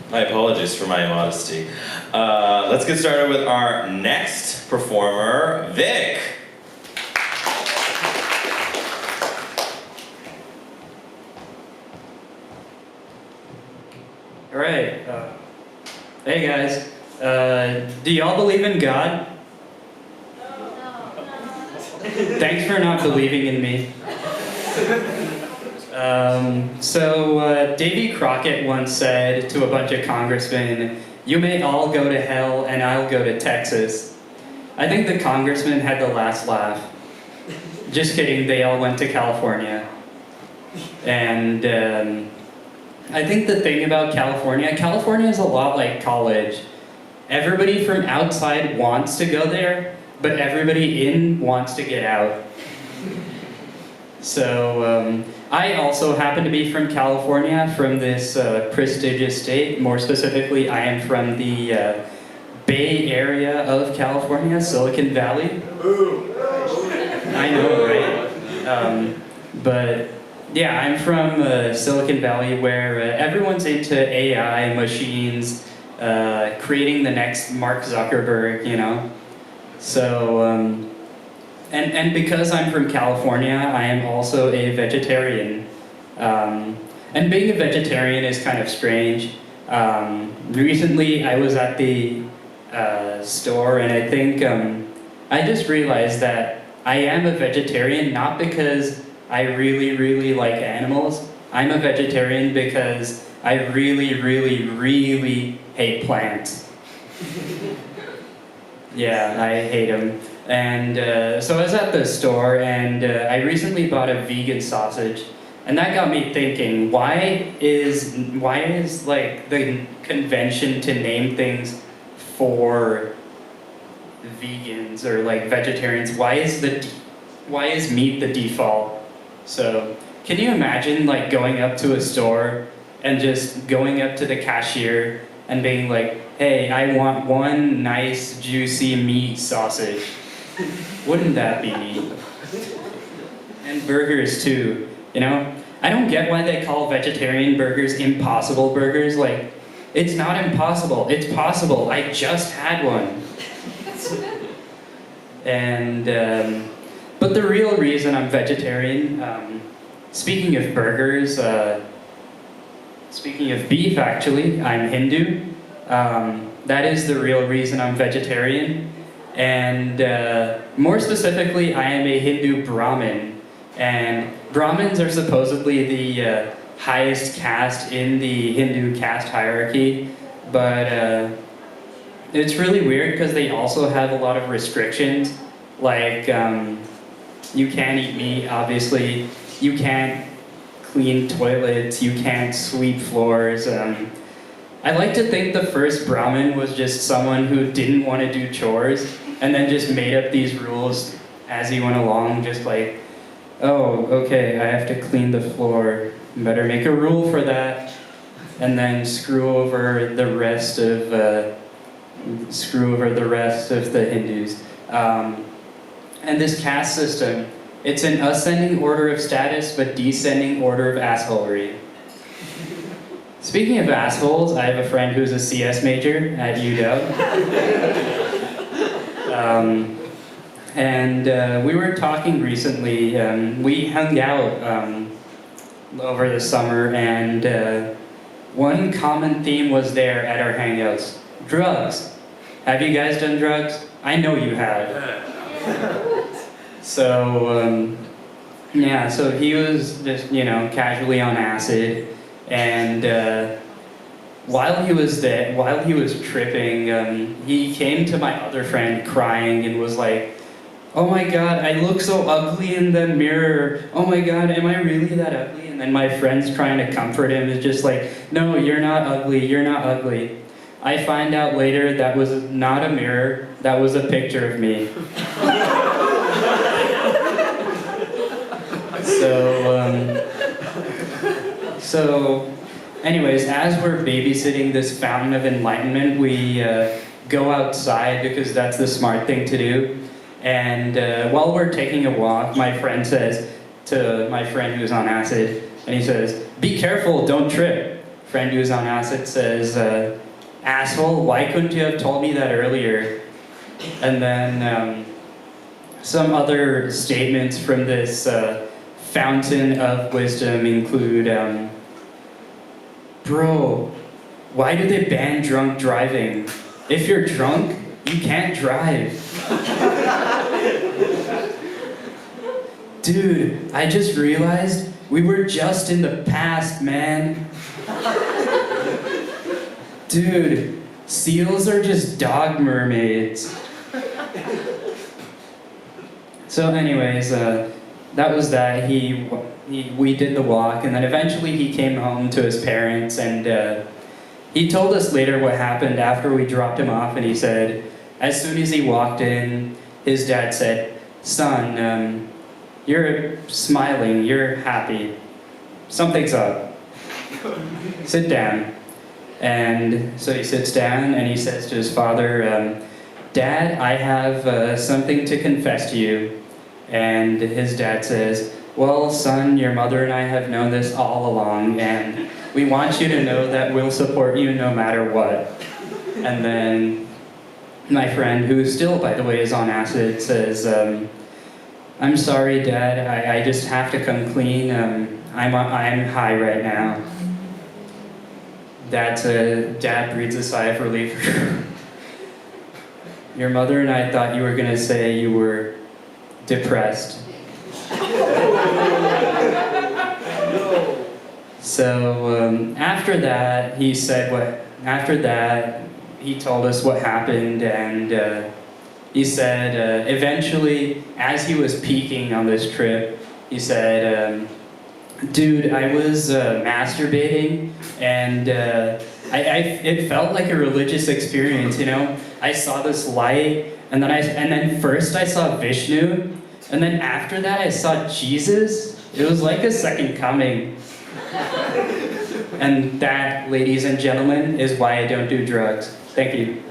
My apologies for my immodesty. Let's get started with our next performer, Vic. All right. Hey guys. Do y'all believe in God? Thanks for not believing in me. Davy Crockett once said to a bunch of congressmen, "You may all go to hell and I'll go to Texas." I think the congressman had the last laugh. Just kidding, they all went to California. And I think the thing about California is a lot like college. Everybody from outside wants to go there, but everybody in wants to get out. So I also happen to be from California, from this prestigious state. More specifically, I am from the Bay Area of California, Silicon Valley. I know, right? But yeah, I'm from Silicon Valley, where everyone's into AI, machines, creating the next Mark Zuckerberg, you know? So, and because I'm from California, I am also a vegetarian. And being a vegetarian is kind of strange. Recently, I was at the store, and I think I just realized that I am a vegetarian not because I really, really like animals. I'm a vegetarian because I really, really, really hate plants. Yeah, I hate them. And so I was at the store, and I recently bought a vegan sausage, and that got me thinking: why is like the convention to name things for vegans or like vegetarians? Why is meat the default? So can you imagine like going up to a store and just going up to the cashier and being like, "Hey, I want one nice juicy meat sausage." Wouldn't that be neat? And burgers too, you know? I don't get why they call vegetarian burgers impossible burgers. Like, it's not impossible, it's possible. I just had one. And, but the real reason I'm vegetarian, speaking of burgers, speaking of beef actually, I'm Hindu. That is the real reason I'm vegetarian. And more specifically, I am a Hindu Brahmin. And Brahmins are supposedly the highest caste in the Hindu caste hierarchy. But it's really weird because they also have a lot of restrictions. Like, you can't eat meat, obviously. You can't clean toilets. You can't sweep floors. I like to think the first Brahmin was just someone who didn't want to do chores and then just made up these rules as he went along, just like, oh, okay, I have to clean the floor, better make a rule for that, and then screw over the rest of the Hindus. And this caste system, it's an ascending order of status, but descending order of assholery. Speaking of assholes, I have a friend who's a CS major at UW. We were talking recently, we hung out over the summer, and one common theme was there at our hangouts: drugs. Have you guys done drugs? I know you have. So, yeah, so he was just, you know, casually on acid. And while he was tripping, he came to my other friend crying and was like, "Oh my God, I look so ugly in the mirror. Oh my God, am I really that ugly?" And then my friend's trying to comfort him is just like, "No, you're not ugly, you're not ugly." I find out later that was not a mirror, that was a picture of me. So anyways, as we're babysitting this fountain of enlightenment, we go outside because that's the smart thing to do. And while we're taking a walk, my friend says to my friend who's on acid, and he says, "Be careful, don't trip." friend who's on acid says, asshole, why couldn't you have told me that earlier? And then some other statements from this fountain of wisdom include, bro, why do they ban drunk driving? If you're drunk, you can't drive. Dude, I just realized we were just in the past, man. Dude, seals are just dog mermaids. So anyways, that was that. We did the walk, and then eventually he came home to his parents, and he told us later what happened after we dropped him off, and he said, as soon as he walked in, his dad said, son, you're smiling, you're happy. Something's up. Sit down. And so he sits down and he says to his father, Dad, I have something to confess to you. And his dad says, well, son, your mother and I have known this all along, and we want you to know that we'll support you no matter what. And then my friend, who still, by the way, is on acid, says, I'm sorry, Dad, I just have to come clean. I'm high right now. Dad breathes a sigh of relief. Your mother and I thought you were going to say you were depressed. So after that, he told us what happened, and he said, eventually, as he was peaking on this trip, he said, dude, I was masturbating, and it felt like a religious experience, you know? I saw this light, and then first I saw Vishnu, and then after that I saw Jesus. It was like a second coming. And that, ladies and gentlemen, is why I don't do drugs. Thank you.